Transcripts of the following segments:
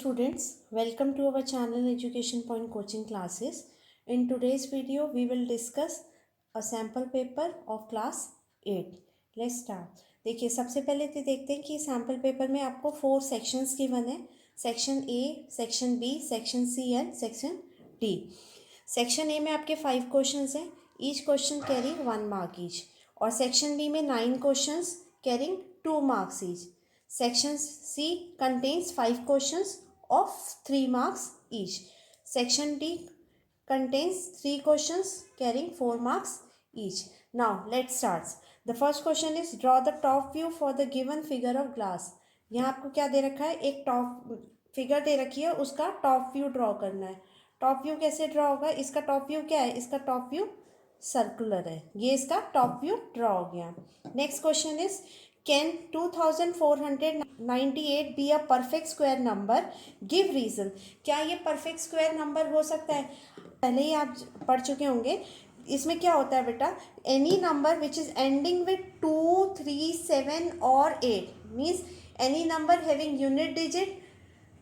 students, welcome to our channel Education Point Coaching Classes. In today's video, we will discuss a sample paper of class 8. Let's start. देखिए सबसे पहले तो देखते हैं कि sample paper में आपको 4 सेक्शंस गिवन है. Section A, section B, section C and section D. Section A में आपके 5 क्वेश्चंस हैं. Each question carrying 1 mark each. और सेक्शन बी में 9 questions carrying 2 marks each. Section C contains 5 questions of 3 marks each. Section D contains 3 questions carrying 4 marks each. Now let's start. The first question is draw the top view for the given figure of glass. यहाँ आपको क्या दे रखा है, एक top figure दे रखी है, उसका top view draw करना है. टॉप व्यू कैसे ड्रॉ होगा? इसका टॉप व्यू क्या है? इसका टॉप व्यू सर्कुलर है. ये इसका टॉप व्यू ड्रॉ हो गया. Next question is Can 2498 be a perfect square number? Give reason. क्या ये perfect square number हो सकता है? पहले ही आप पढ़ चुके होंगे. इसमें क्या होता है बेटा? Any number which is ending with 2, 3, 7 or 8 means any number having unit digit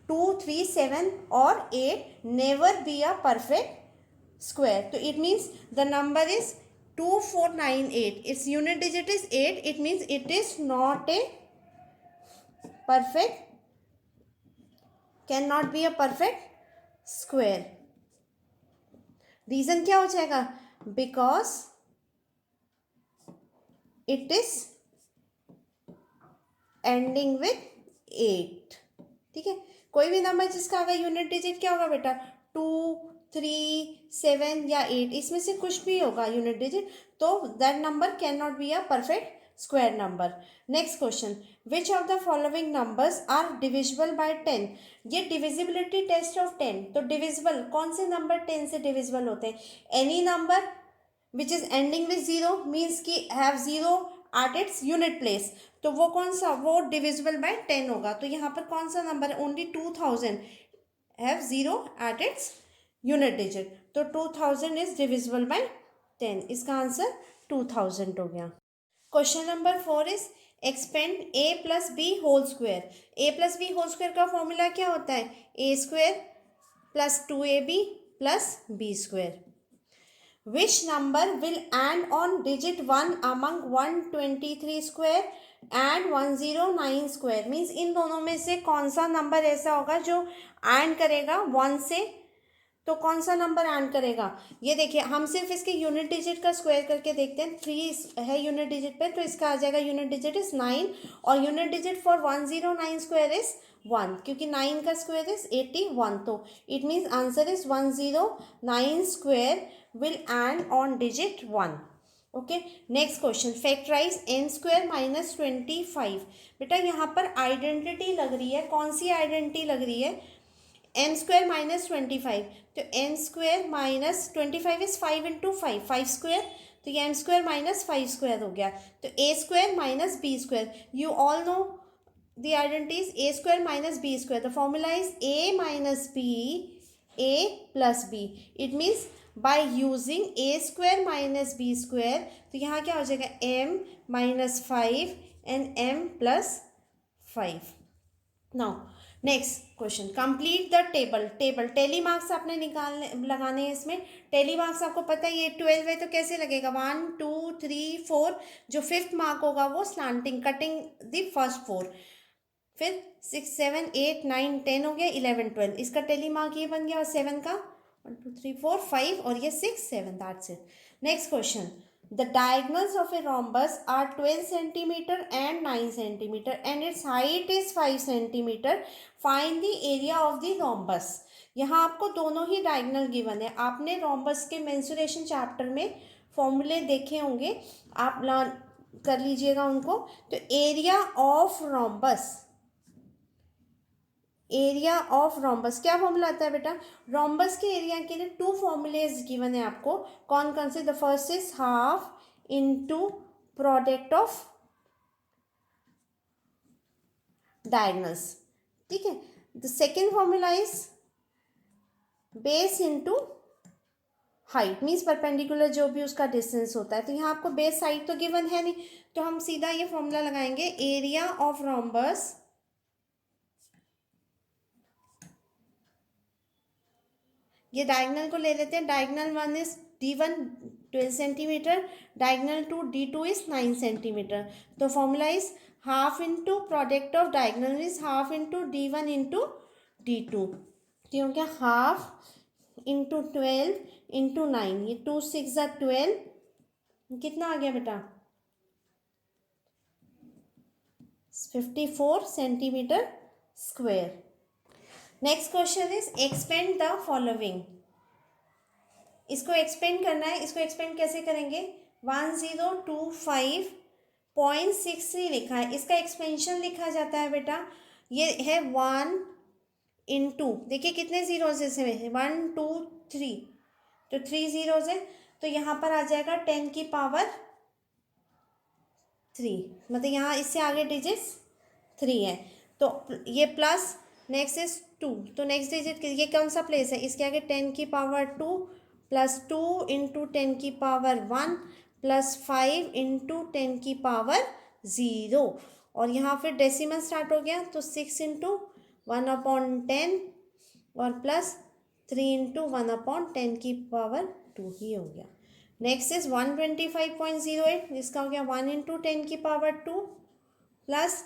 2, 3, 7 or 8 never be a perfect square. So it means the number is 2498. Its unit digit is 8. It means it is not a perfect, cannot be a perfect square. Reason क्या हो जाएगा? Because it is ending with 8. ठीक है. कोई भी number जिसका अगर unit digit क्या होगा बेटा? 2, 3, 7 या 8, इसमें से कुछ भी होगा यूनिट डिजिट, तो that number can not be a perfect square number. Next question, which of the following numbers are divisible by 10? ये डिविजिबिलिटी टेस्ट ऑफ 10. तो डिविजिबल कौन से नंबर 10 से डिविजिबल होते हैं? Any number which is ending with 0 means की have 0 at its unit place. तो वो कौन सा? वो डिविजिबल बाय 10 होगा. तो यहाँ पर कौन सा number? Only 2000 have 0 at its unit digit. तो 2000 इज डिविजिबल बाय 10. इसका आंसर 2000 हो गया. Question number 4 is expand a plus b whole square. a plus b whole square का फॉर्मूला क्या होता है? a square plus 2ab plus b square. Which number will end on digit 1 among 123 square and 109 square? Means in दोनों में से कौन सा number ऐसा होगा जो एंड करेगा 1 से? तो कौन सा नंबर एंड करेगा? ये देखिए, हम सिर्फ इसके यूनिट डिजिट का स्क्वायर करके देखते हैं. 3 है यूनिट डिजिट पे, तो इसका आ जाएगा यूनिट डिजिट इज 9 और unit digit for 109 square is 1, क्योंकि 9 का स्क्वायर इज 81. तो it means answer is 109 square will end on digit 1. Okay. Next question, factorise n square minus 25. बेटा यहाँ पर आइडेंटिटी लग रही है. कौन सी आइडेंटिटी लग रही है? n square minus 25. तो n square minus 25 is 5 into 5, 5 square. तो ये m स्क्वायर माइनस 5 स्क्वायर हो गया. तो a square minus b square. You all know the identity is a square minus b square. The formula is a minus b, a plus b. It means by using a square minus b square, तो यहाँ क्या हो जाएगा? m minus 5 and m plus 5. Now next question, complete the table. Tally marks आपने लगाने हैं इसमें. Tele marks आपको पता है, ये 12 है तो कैसे लगेगा? 1, 2, 3, 4. जो 5th मार्क होगा वो स्लांटिंग, कटिंग द फर्स्ट 4. फिर 6, 7, 8, 9, 10 हो गया, 11, 12. इसका टेली मार्क ये बन गया. और 7 का 1, 2, 3, 4, 5 और ये 6, 7. That's it. Next question, the diagonals of a rhombus are 12 centimeter and 9 centimeter and its height is 5 centimeter. Find the area of the rhombus. यहाँ आपको दोनों ही डायगोनल गिवन है. आपने रोम्बस के मेंसुरेशन चैप्टर में फॉर्मूले देखे होंगे, आप लर्न कर लीजिएगा उनको. तो area of rhombus, area of rhombus क्या फॉर्मूला आता है बेटा? रोम्बस के एरिया के लिए 2 फॉर्मूलेज गिवन है आपको. कौन कौन से? The first is half into product of diagonals. ठीक है. The second formula is base into height, means perpendicular जो भी उसका डिस्टेंस होता है. तो यहाँ आपको बेस हाइट तो गिवन है नहीं, तो हम सीधा ये फॉर्मूला लगाएंगे. एरिया ऑफ रोम्बस ये डायगनल को ले लेते हैं, diagonal 1 is D1 12 centimetre, diagonal 2 D2 is 9 centimetre. तो formula is half into product of diagonal is half into D1 into D2। तो हो गया हाफ इंटू 12 इंटू 9, ये 2 6 12, कितना आ गया बेटा 54 centimetre square. Next question is expand the following. इसको expand करना है, इसको एक्सपेंड कैसे करेंगे, 1025.63 लिखा है, इसका एक्सपेंशन लिखा जाता है बेटा, ये है 1 इंटू, देखिए कितने जीरोज है इसमें 1 2 3, तो 3 जीरोज है, तो यहाँ पर आ जाएगा 10 की पावर 3, मतलब यहाँ इससे आगे डिजिट्स 3 है, तो ये प्लस नेक्स्ट इज 2, तो नेक्स्ट डिजिट ये कौन सा प्लेस है, इसके आगे 10 की पावर 2 प्लस 2 इंटू 10 की पावर 1 प्लस 5 इंटू 10 की पावर 0, और यहाँ फिर डेसिमल स्टार्ट हो गया, तो 6 इंटू 1/10 और प्लस 3 इंटू 1/10 की पावर 2 ही हो गया। नेक्स्ट इज 125.08, इसका हो गया 1 इंटू 10 की पावर 2 प्लस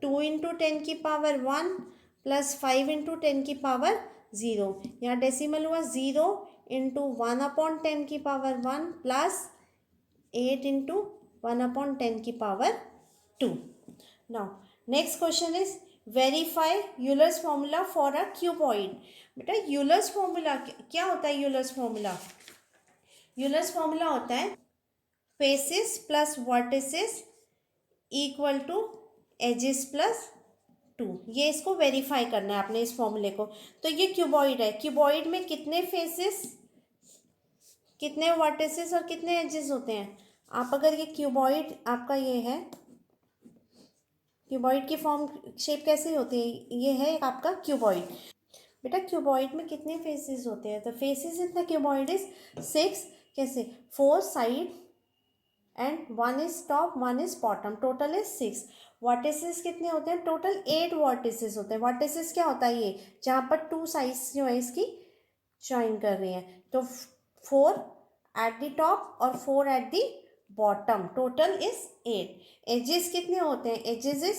2 इंटू 10 की पावर 1 प्लस 5 इंटू 10 की पावर 0, यहाँ डेसिमल हुआ 0 इंटू 1/10 की पावर 1 प्लस 8 इंटू 1/10 की power 2। Now next question is verify Euler's formula for a cuboid. बेटा यूलर्स फॉर्मूला क्या होता है, यूलर्स फॉर्मूला, यूलर्स फॉर्मूला होता है faces plus vertices equal to edges plus 2, ये इसको वेरीफाई करना है आपने इस फॉर्मूले को। तो ये क्यूबॉइड है, क्यूबॉइड में कितने फेसेस, कितने वर्टिसेस और कितने एजेस होते हैं। आप अगर ये क्यूबॉइड आपका ये है, क्यूबॉइड की फॉर्म शेप कैसे होती है, ये है आपका क्यूबॉइड। बेटा क्यूबॉइड में कितने फेसेस होते हैं, तो faces in the cuboid is 6, कैसे 4 side and 1 is top 1 is bottom, total is 6। Vertices कितने होते हैं, टोटल 8 वर्टिसेस होते हैं। वर्टिसेस क्या होता है, ये जहाँ पर 2 साइड्स जो है इसकी ज्वाइन कर रही हैं, तो 4 एट द टॉप और 4 at the bottom, total is 8। Edges कितने होते हैं, edges is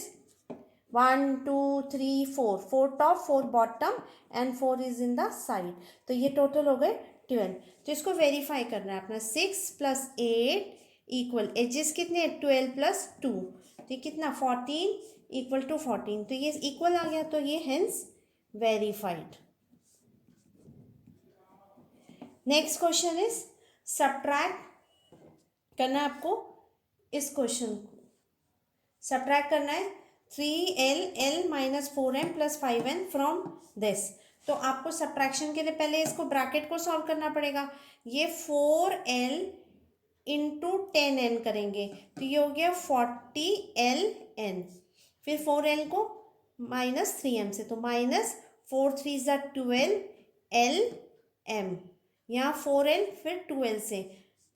1 2 3 4, 4 top 4 bottom and 4 is in the side, तो ये टोटल हो गए 12। तो इसको वेरीफाई करना है अपना, 6 प्लस 8 इक्वल एजेस कितने हैं 12 प्लस 2, तो ये कितना 14 इक्वल टू 14, तो ये इक्वल आ गया, तो ये hence verified. Next question is subtract करना है आपको, इस क्वेश्चन को सब्ट्रैक्ट करना है 3l minus 4m plus 5n from this. तो आपको सब्ट्रैक्शन के लिए पहले इसको ब्रैकेट को सॉल्व करना पड़ेगा, ये 4l इंटू 10n करेंगे, तो ये हो गया 40ln, फिर 4l को माइनस 3m से, तो माइनस 4 3 12lm, यहाँ 4l फिर 2l से,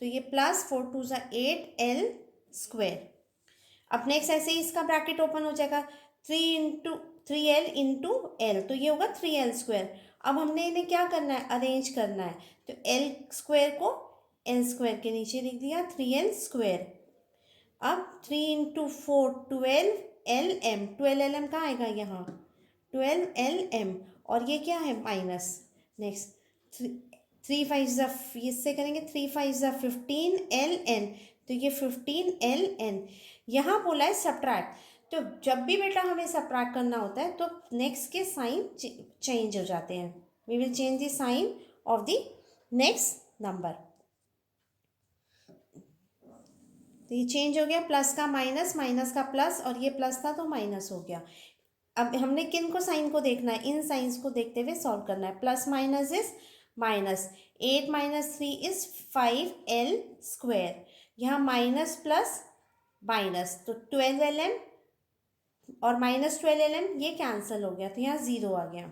तो ये प्लस 4 2 8l स्क्वायर। अब नेक्स्ट ऐसे ही इसका ब्रैकेट ओपन हो जाएगा 3l इंटू एल, तो ये होगा 3l स्क्वायर। अब हमने इन्हें क्या करना है, अरेंज करना है, तो l स्क्वायर को l स्क्वायर के नीचे लिख दिया 3l स्क्वायर। अब 3 इंटू 4 12lm, 12lm कहाँ आएगा यहाँ 12lm, और ये क्या है माइनस, नेक्स्ट 3 5 इससे करेंगे 3 5 15ln, तो ये 15ln। यहाँ बोला है सब्ट्रैक्ट, तो जब भी बेटा हमें सब्ट्रैक्ट करना होता है तो नेक्स्ट के साइन चेंज हो जाते हैं, we will change the sign of the next number. तो ये चेंज हो गया, प्लस का माइनस, माइनस का प्लस, और ये प्लस था तो माइनस हो गया। अब हमने किन को साइन को देखना है, इन साइंस को देखते हुए सॉल्व करना है। Plus minus is minus, 8 minus 3 is 5l square, यहाँ माइनस प्लस माइनस, तो 12lm और माइनस 12lm ये कैंसिल हो गया, तो यहाँ 0 आ गया,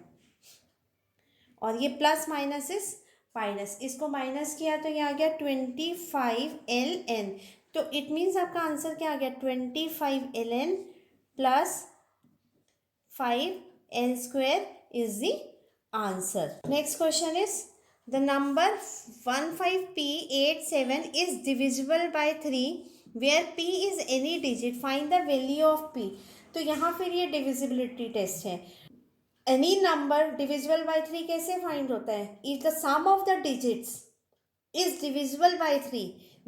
और ये प्लस माइनस इज माइनस, इसको माइनस किया तो ये आ गया 25ln, तो इट मीन्स आपका आंसर क्या आ गया 25ln plus 5l square is the answer. Next question is the number 15P87 is divisible by 3 where P is any digit, find the value of P. तो यहाँ फिर ये डिविजिबिलिटी टेस्ट है. Any number divisible by 3 कैसे find होता है? If the sum of the digits is divisible by 3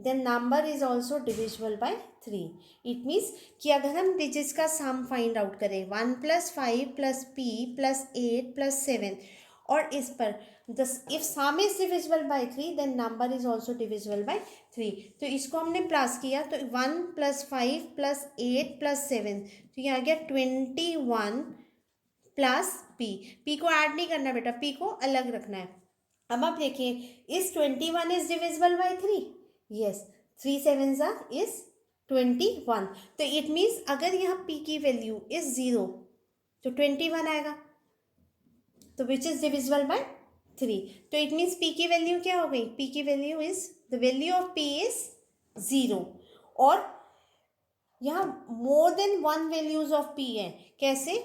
then number is also divisible by 3. It means कि अगर हम digits का sum find out करें 1 plus 5 plus p plus 8 plus 7 और इस पर if sum is divisible by 3 then number is also divisible by 3. तो इसको हमने प्लस किया तो 1 plus 5 plus 8 plus 7 तो ये आ गया 21 प्लस p को ऐड नहीं करना बेटा, p को अलग रखना है. अब आप देखिए इस 21 is divisible by 3. Yes, 3 7s is 21. तो इट मीन्स अगर यहाँ p की वैल्यू इज 0 तो 21 आएगा, तो विच इज डिविजिबल बाय 3. तो इट मीन्स p की वैल्यू क्या हो गई? p की value is the value of p is 0. और यहाँ more than one values of p है. कैसे?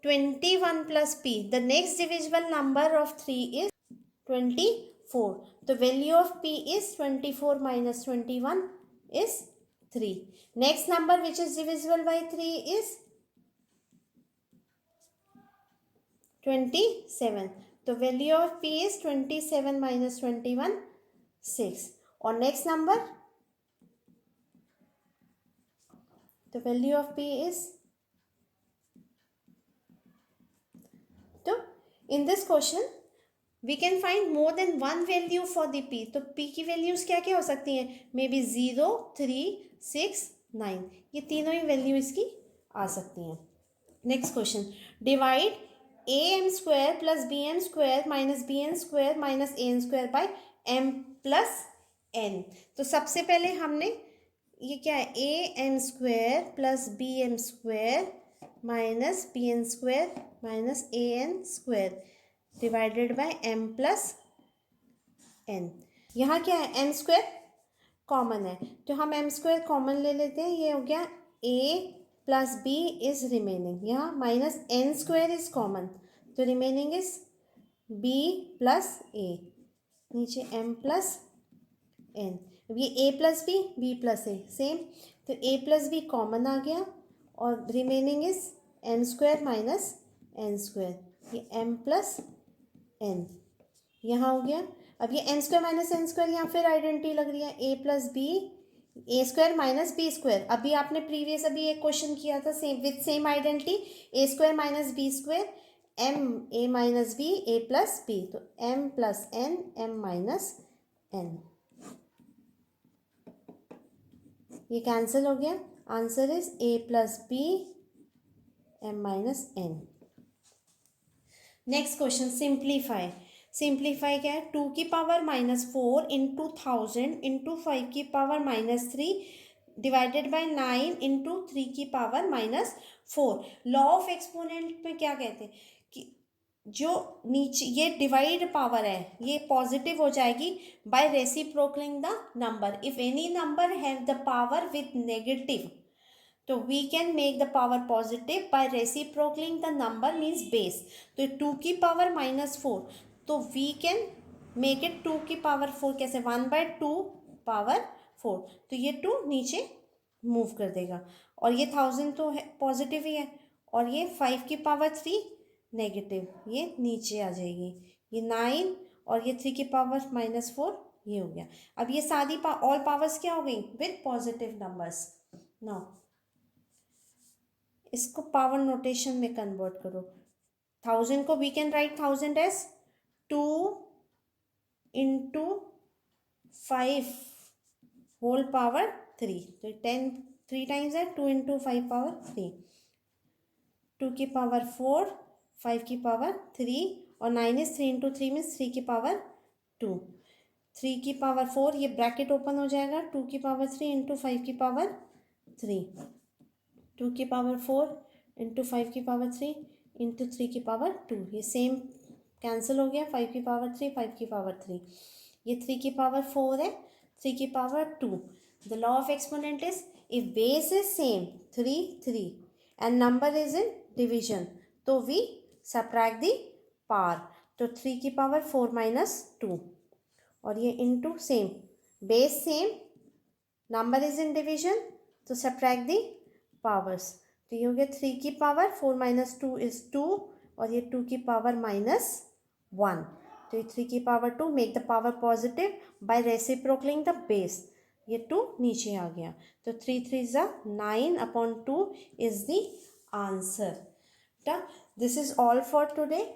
21 plus p. The next divisible number of 3 is 24. The value of p is 24 minus 21 is 3. Next number which is divisible by 3 is 27. The value of p is 27 minus 21 6. और next number the value of p is, तो in this question we can find more than one value for the p. तो p की values क्या क्या हो सकती हैं? May be 0 3 6 9. ये तीनों ही वैल्यू इसकी आ सकती हैं. Next question, divide am square plus bm square minus bn square minus an square by m plus n. तो सबसे पहले हमने ये क्या है? am square plus bm square minus bn square minus an square divided by m plus n. यहाँ क्या है? m स्क्वायर कॉमन है तो हम m स्क्वायर कॉमन ले लेते हैं. ये हो गया a plus b is remaining. यहाँ minus n square is common तो remaining is b plus a. नीचे m प्लस n. अब ये a plus b plus a same, तो a प्लस b कॉमन आ गया और remaining is m square minus n square. ये m प्लस n यहाँ हो गया. अब ये n square minus n square यहाँ फिर आइडेंटिटी लग रही है. a plus B A square minus b square. अभी आपने प्रीवियस अभी एक क्वेश्चन किया था same with same identity. A square minus b square m a minus b a plus b. तो m plus n m minus n. ये cancel हो गया. Answer is a plus b m minus n. Next question, simplify. Simplify क्या है? 2 की power minus 4 into 1000 into 5 की power minus 3 divided by 9 into 3 की power minus 4. Law of exponent में क्या कहते हैं कि जो नीचे ये डिवाइड पावर है ये पॉजिटिव हो जाएगी by reciprocaling the number. If any number have the power with negative तो we can make the power positive by reciprocaling the number means base. तो 2 की पावर माइनस 4 तो वी कैन मेक इट 2 की power 4. कैसे? 1/2 power 4. तो ये 2 नीचे move कर देगा और ये 1000 तो है पॉजिटिव ही है और ये 5 की पावर 3 नेगेटिव, ये नीचे आ जाएगी. ये 9 और ये 3 की पावर माइनस 4 ये हो गया. अब ये सारी ऑल पावर्स क्या हो गई? With positive numbers. नाउ इसको पावर नोटेशन में कन्वर्ट करो. 1000 को we can write 1000 as 2 into 5 whole power 3. तो 10 3 टाइम्स है 2 इंटू 5 पावर 3. 2 की पावर 4 5 की पावर 3 और 9 इज 3 इंटू 3 मीन्स 3 की पावर 2. 3 की पावर 4 ये ब्रैकेट ओपन हो जाएगा. 2 की पावर 3 इंटू 5 की पावर 3. 2 की पावर 4 इंटू 5 की पावर 3 इंटू 3 की पावर 2. ये सेम कैंसिल हो गया. 5 की पावर 3 5 की पावर 3. ये 3 की पावर 4 है 3 की power 2. The law of exponent is if base is same 3 3 and number is in division तो वी सबट्रैक्ट द पावर. तो 3 की पावर 4 माइनस 2 और ये into same base same number is in division तो सब्ट्रैक्ट दी powers. तो ये हो गया 3 की पावर 4 माइनस 2 इज 2 और ये 2 की पावर माइनस 1। तो ये 3 की power 2 make the power positive by reciprocaling the base. ये 2 नीचे आ गया तो 3 3 ज़ा 9 upon 2 is the answer. This is all for today.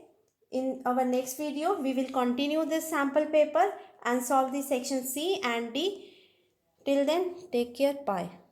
In our next video, we will continue this sample paper and solve the section C and D. Till then, take care. Bye.